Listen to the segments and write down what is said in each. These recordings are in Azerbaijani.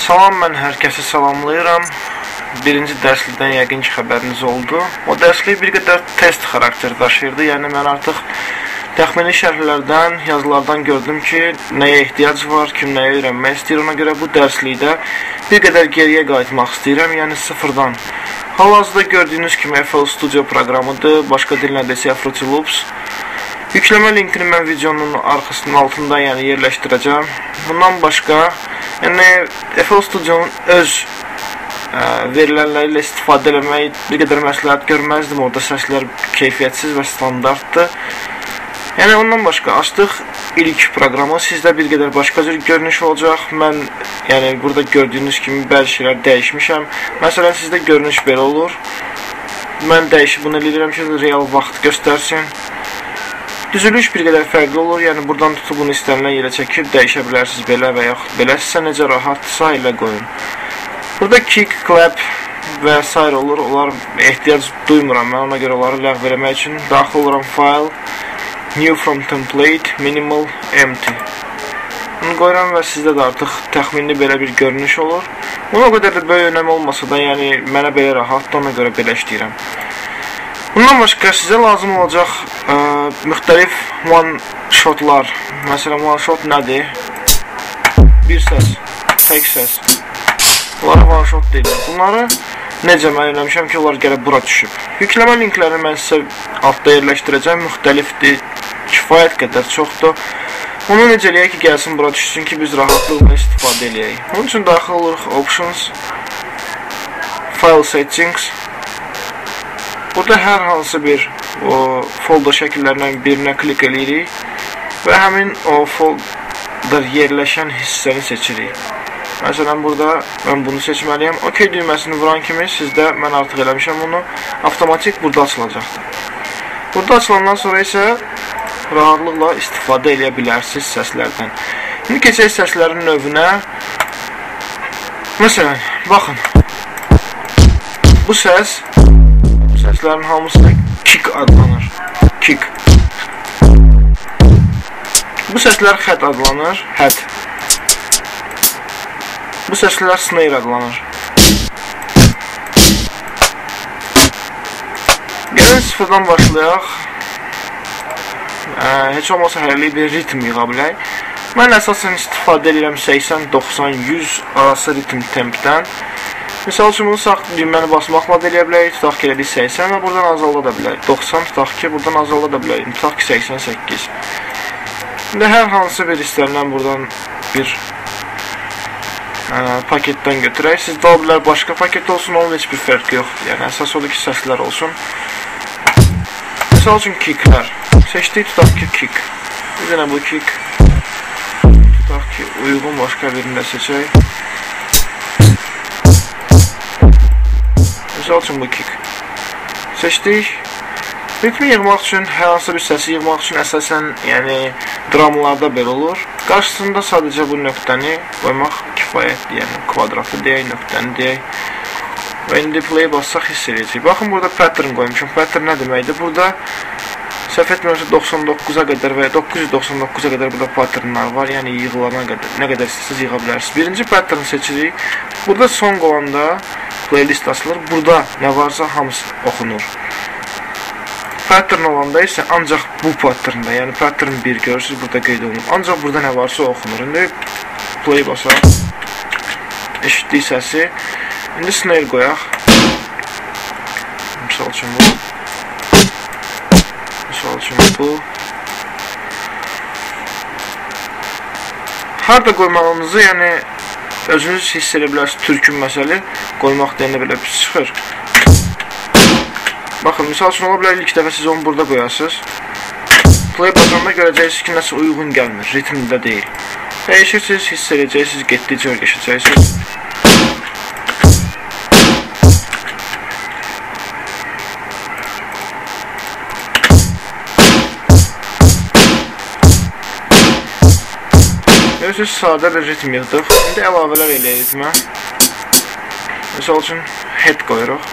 Salam, mən hər kəsi salamlayıram. Birinci dərslikdən yəqin ki, xəbəriniz oldu. O dərslik bir qədər test xarakteri daşıyırdı. Yəni, mən artıq təxmini şərhlərdən, yazılardan gördüm ki, nəyə ehtiyac var, kim nəyə öyrənmək istəyir. Ona görə bu dərslikdə bir qədər geriyə qayıtmaq istəyirəm, yəni sıfırdan. Hal-hazırda gördüyünüz kimi FL Studio proqramıdır, başqa dillə desə Fruity Loops. Yükləmə linkini mən videonun arxasının altında yerləşdirəcəm. Bundan başqa, FL Studio'nun öz verilənləri ilə istifadə eləmək bir qədər məsləhət görməzdim. Orada səslər keyfiyyətsiz və standartdır. Ondan başqa açdıq ilk proqramı. Sizdə bir qədər başqa cür görünüş olacaq. Mən burada gördüyünüz kimi bəzi şeylər dəyişmişəm. Məsələn, sizdə görünüş belə olur. Mən dəyişib bunu eləyirəm ki, real vaxt göstərsin. Düzülüş bir qədər fərqli olur. Buradan tutub bunu istənilən yerə çəkib dəyişə bilərsiniz belə və yaxud belə. Sizə necə rahatdırsa elə qoyun. Burada kick, clap və s. olur. Onlar ehtiyac duymuram mən. Ona görə onları ləğv eləmək üçün daxil oluram file, new from template, minimal, empty. Bunu qoyuram və sizdə də artıq təxminli belə bir görünüş olur. Buna o qədər də böyük önəm olmasa da, mənə belə rahatdır, ona görə belə işləyirəm. Bundan başqa sizə lazım olacaq müxtəlif one-shotlar. Məsələn, one-shot nədir? Bir səs, tək səs. Bunlara one-shot deyilir. Bunları necə mən eləmişəm ki, onlar gəlib bura düşüb. Yükləmə linklərini mən sizə altda yerləşdirəcəm. Müxtəlifdir, kifayət qədər çoxdur. Onu necə eləyək ki, gəlsin bura düşsün ki, biz rahatlıqla istifadə eləyək. Onun üçün daxil oluruq Options, File Settings. Burada hər hansı bir folder şəkillərindən birinə klik eləyirik və həmin o folder yerləşən hissəni seçirik. Məsələn, burada mən bunu seçməliyəm. OK düyməsini vuran kimi sizdə, mən artıq eləmişəm bunu, avtomatik burada açılacaqdır. Burada açılandan sonra isə rahatlıqla istifadə eləyə bilərsiniz səslərdən. İndi keçək səslərin növünə. Məsələn, baxın. Bu səslərin hamısı kick adlanır. Kick. Bu səslər xət adlanır. Head. Bu səslər snare adlanır. Gəlin sıfırdan başlayaq. Heç olmasa hərəlik bir ritm yığa bilək. Mən əsasən istifadə edirəm 80, 90, 100 arası ritm tempdən. Misal üçün, bunu sağ düyməni basmaqla da eləyə bilərik. Tutaq ki, elədik 80 və buradan azalda da bilərik. 90 tutaq ki, buradan azalda da bilərik. Tutaq ki, 88. İndi hər hansı bir istənilən buradan bir paketdən götürək. Sizdə o bilər başqa paket olsun, onun heç bir fərqi yoxdur. Yəni, əsas odur ki, səslər olsun. Misal üçün, kicklər. Seçdik, tutaq ki, kick. Bir dənə bu kick. Tutaq ki, uyğun başqa birini də seçək. Misal üçün, bu kick. Seçdik. Ritmi yığmaq üçün, hər hansı bir səsi yığmaq üçün əsasən, dramlarda belə olur. Qarşısında sadəcə bu nöqtəni qoymaq kifayətdir, kvadratı deyək, nöqtəni deyək. Və indi play bassaq hiss edəcək. Baxın, burada pattern qoymuşum. Pattern nə deməkdir? Burada səhv etmirəmsə 99-a qədər və 999-a qədər burada patternlar var. Yəni, yığılana qədər, nə qədər istəsəz yığa bilərsiniz. Birinci pattern seçirik. Burada son qolanda playlist asılır. Burada nə varsa hamısı oxunur. Pattern olanda isə ancaq bu patternda, yəni pattern 1 görürsünüz, burada qeyd olunur. Ancaq burada nə varsa oxunur. İndi play basaq. Eşitdik səsi. İndi snare qoyaq. Misal üçün bu. Misal üçün bu. Harada qoymağımızı, özünüz hiss edə bilərsiniz, türkün məsəli qoymaq deyəndə belə pis çıxır. Baxın, misal üçün ola bilər ilk dəfə siz onu burada qoyasınız. Play basanda görəcəksiniz ki, nəsə uyğun gəlmir, ritmdə deyil. Dəyişirsiniz, hiss edəcəksiniz, getdikcə öyrəşəcəksiniz. Görürsünüz, sadə bir ritm yığdıq. İndi əlavələr eləyək ritmə. Misal üçün, head qoyuruq.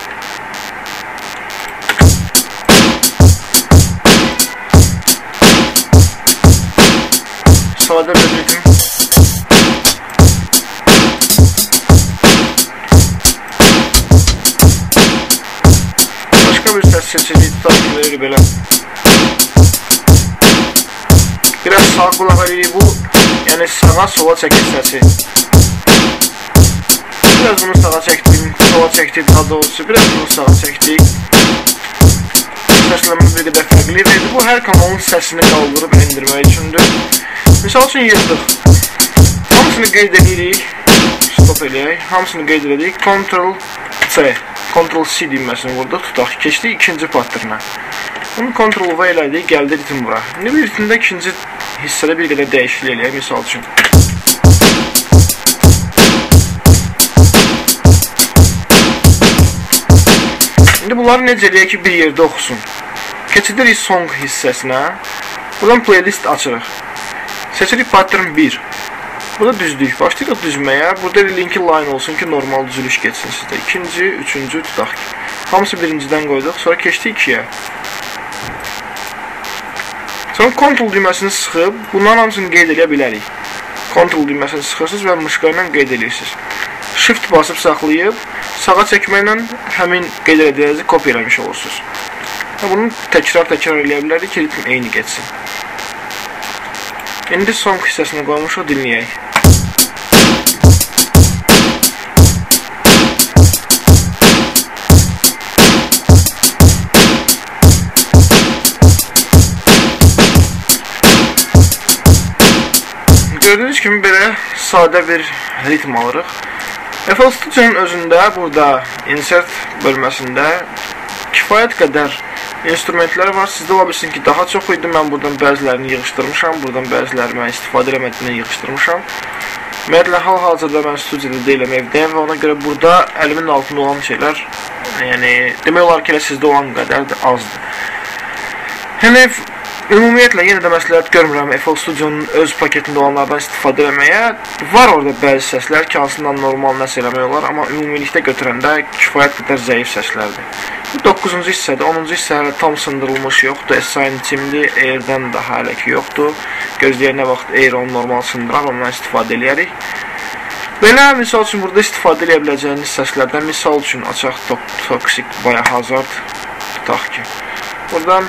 Sadə bir ritim. belə. Biraz sağ qulaq edirik bu, yəni sağa sola çəkir səsi. Biraz bunu sağa çəkdik, sola çəkdik daha doğrusu, biraz bunu sağa çəkdik. Səsləmə bir qədər fərqli verdi. Bu hər kanalın səsini qaldırıb endirmək üçündür. Misal üçün yığdıq. Hamısını qeyd edirik. Stop eləyək. Hamısını qeyd edirik. Ctrl-C, Ctrl-C düyməsini vurduq. Tutaq. Keçdik ikinci patternə. Bunu Ctrl-V elədik. Gəldi ritim bura. İndi bir ritimdə ikinci hissədə bir qədər dəyişiklik eləyək. Misal üçün. İndi bunları necə eləyək ki, bir yerdə oxusun. Keçidirik song hissəsinə. Buradan playlist açırıq. Seçirik pattern 1. Burada düzdük. Başlayırıq düzməyə. Burada linki line olsun ki, normal düzülüş geçsin sizdə. İkinci, üçüncü tutaq ki. Hamısı birincidən qoyduq. Sonra keçdik 2-yə. Sonra Ctrl düyməsini sıxıb, bunların hamısını qeyd edə bilərik. Ctrl düyməsini sıxırsınız və mışqa ilə qeyd edirsiniz. Shift basıb saxlayıb, sağa çəkməklə həmin qeyd edəcəyinizi kopya eləmiş olursunuz. Bunu təkrar eləyə bilərik ki, ritim eyni geçsin. İndi son hissəsini qoymuşuq, dinləyək. Gördüyünüz kimi belə sadə bir ritm alırıq. FL Studio'nun özündə burada insert bölməsində kifayət qədər instrumentlər var. Sizdə ola bilsin ki, daha çox idi. Mən buradan bəzilərini yığışdırmışam. Buradan bəziləri mən istifadə eləmədiyini yığışdırmışam. Ümumiyyətlə, hal-hazırda mən studiyada deyiləm, evdəyəm və ona görə burada əlimin altında olan şeylər, yəni demək olar ki, elə sizdə olan qədər də azdır. Yəni, ümumiyyətlə, yenə də məsləhət görmürəm FL Studio'nun öz paketində olanlardan istifadə eləməyə. Var orada bəzi səslər ki, hansından normal nəsə eləmək olar, amma ümumilikdə götürəndə kifayət qədər zəif səslərdir. Bu 9-cu hissədə, 10-cu hissə hələ tam sındırılmış yoxdur. S-Sign timli Air-dən daha hələ ki yoxdur. Gözləyək nə vaxt Air onu normal sındırar, ondan istifadə eləyərik. Belə, misal üçün, burada istifadə eləyə biləcəyiniz səslərdən, misal üçün, açaq Toxic Biohazard tutaq ki. Buradan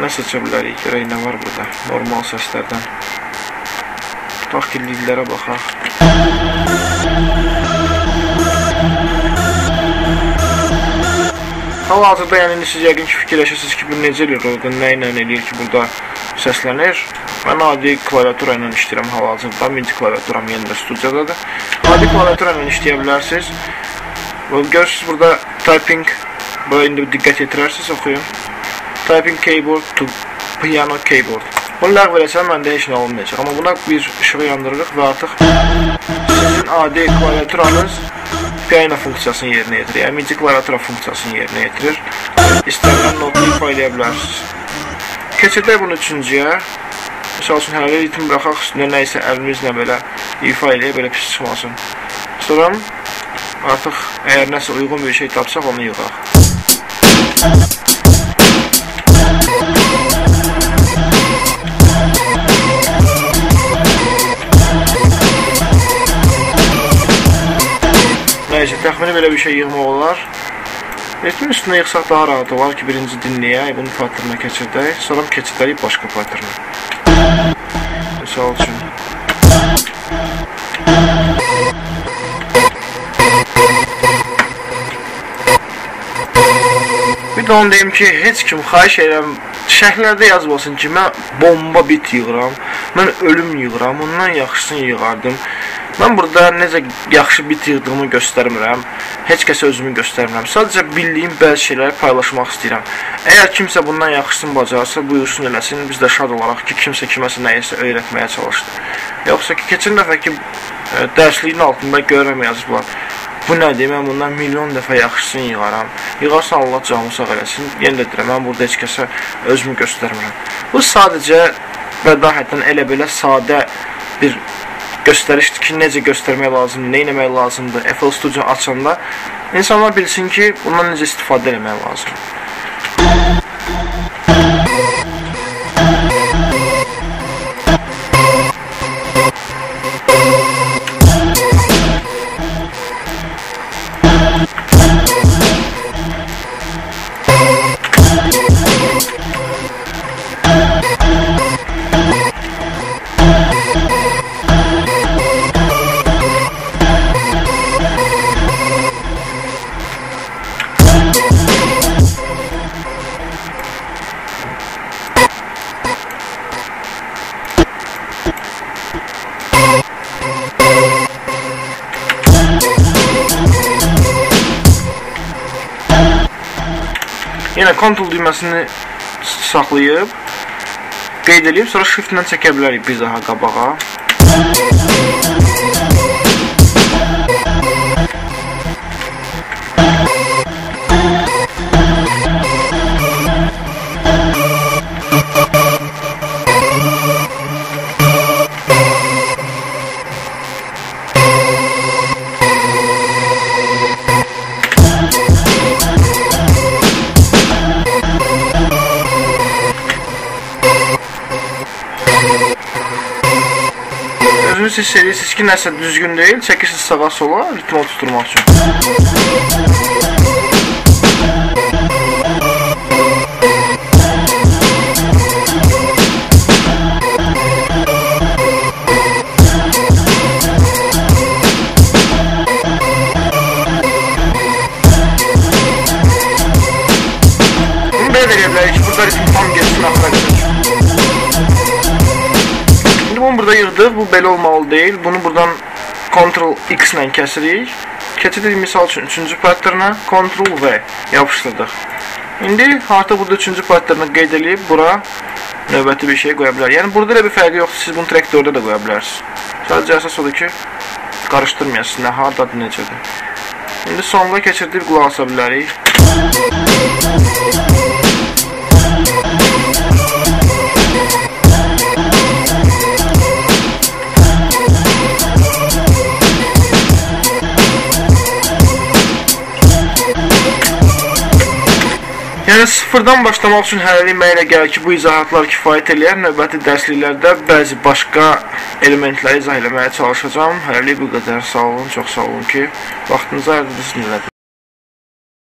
nə seçə bilərik? Görək nə var burada? Normal səslərdən. Tutaq ki, lidlərə baxaq. Hal-hazırda, yəni siz yəqin ki, fikirləşirsiniz ki, bu necə eləyir, nə ilə eləyir ki, burada səslənir. Mən adi klaviatura ilə işləyirəm hal-hazırda. MIDI klaviaturam yenə də studiyadadır. Adi klaviatura ilə işləyə bilərsiniz. Görürsünüz, burada typing, burada indi diqqət yetirərsiniz, oxuyun. Typing keyboard to piano keyboard. Bunu ləğv eləsəm, məndə heç nə olmayacaq. Amma buna bir işığı yandırırıq və artıq sizin adi klaviaturanız piano funksiyasını yerinə yetirir. Yəni, MIDI klaviatura funksiyasını yerinə yetirir. İstənilən notu ifa eləyə bilərsiniz. Keçədək bunu üçüncüyə. Misal üçün, hələ ritim bıraxaq, üstündə nə isə əlimizlə belə ifa eləyə, belə pis çıxmasın. Sonra artıq əgər nəsə uyğun bir şey tapsaq, onu yığaq. Nəyəcə, təxmini belə bir şey yığmaq olar. Ritmin üstünə yıxsaq daha rahat olar ki, birinci dinləyək, bunu patternə keçirdək, sonra keçidəliyik başqa patternə. Misal üçün. Bir də onu deyim ki, heç kim xahiş edirəm, şərhlərdə yazmasın ki, mən bomba bit yığıram, mən ölüm yığıram, ondan yaxşısını yığardım. Mən burada necə yaxşı bit yığdığımı göstərmirəm, heç kəsə özümü göstərmirəm. Sadəcə bildiyim bəzi şeyləri paylaşmaq istəyirəm. Əgər kimsə bundan yaxşısını bacarsa, buyursun eləsin, biz də şad olaraq ki, kimsə kiməsə nəyisə öyrətməyə çalışdı. Yoxsa ki, keçən dəfə ki, dərsliyin altında görürəm yazıblar. Bu nədir, mən bundan milyon dəfə yaxşısını yığaram. Yığarsan Allah canımı sağ eləsin. Yenə də deyirəm, mən burada heç kəsə özümü göstərmirəm. Bu sadəcə bədahətən elə belə sadə bir göstərişdir ki, necə göstərmək lazımdır, nə eləmək lazımdır. FL Studio açanda insanlar bilsin ki, bundan necə istifadə eləmək lazımdır. Yenə Ctrl düyməsini saxlayıb, qeyd edib, sonra Shift-lə çəkə bilərik bir daha qabağa. Özünüz hiss edirsiniz ki, nəsə düzgün deyil, çəkirsiniz sağa sola, ritmi oturtturmaq üçün. Bunu belə də bilərik ki, burada ritmi tam geçsin axıra qədər. Bunu burada yığdıq, bu belə olmalı deyil. Bunu buradan Ctrl-X ilə kəsirik. Keçidik misal üçün 3-cü pattern'a, Ctrl-V yapışdırdıq. İndi artıq burada 3-cü pattern'ı qeyd edib, bura növbəti bir şey qoya bilər. Yəni burada da bir fərqi yoxdur, siz bunu track 4-də də qoya bilərsiniz. Sadəcə əsas odur ki, qarışdırmayasınız, nə hardadır, necədir. İndi sonuna keçirdib qulaq asa bilərik. Yəni sıfırdan başlamaq üçün hələlik mənə elə gəlir ki, bu izahatlar kifayət eləyər. Növbəti dərsliklərdə bəzi başqa elementləri izah eləməyə çalışacağım. Hələlik bu qədər. Sağ olun, çox sağ olun ki, vaxtınızı ayırdınız, dinlədiniz.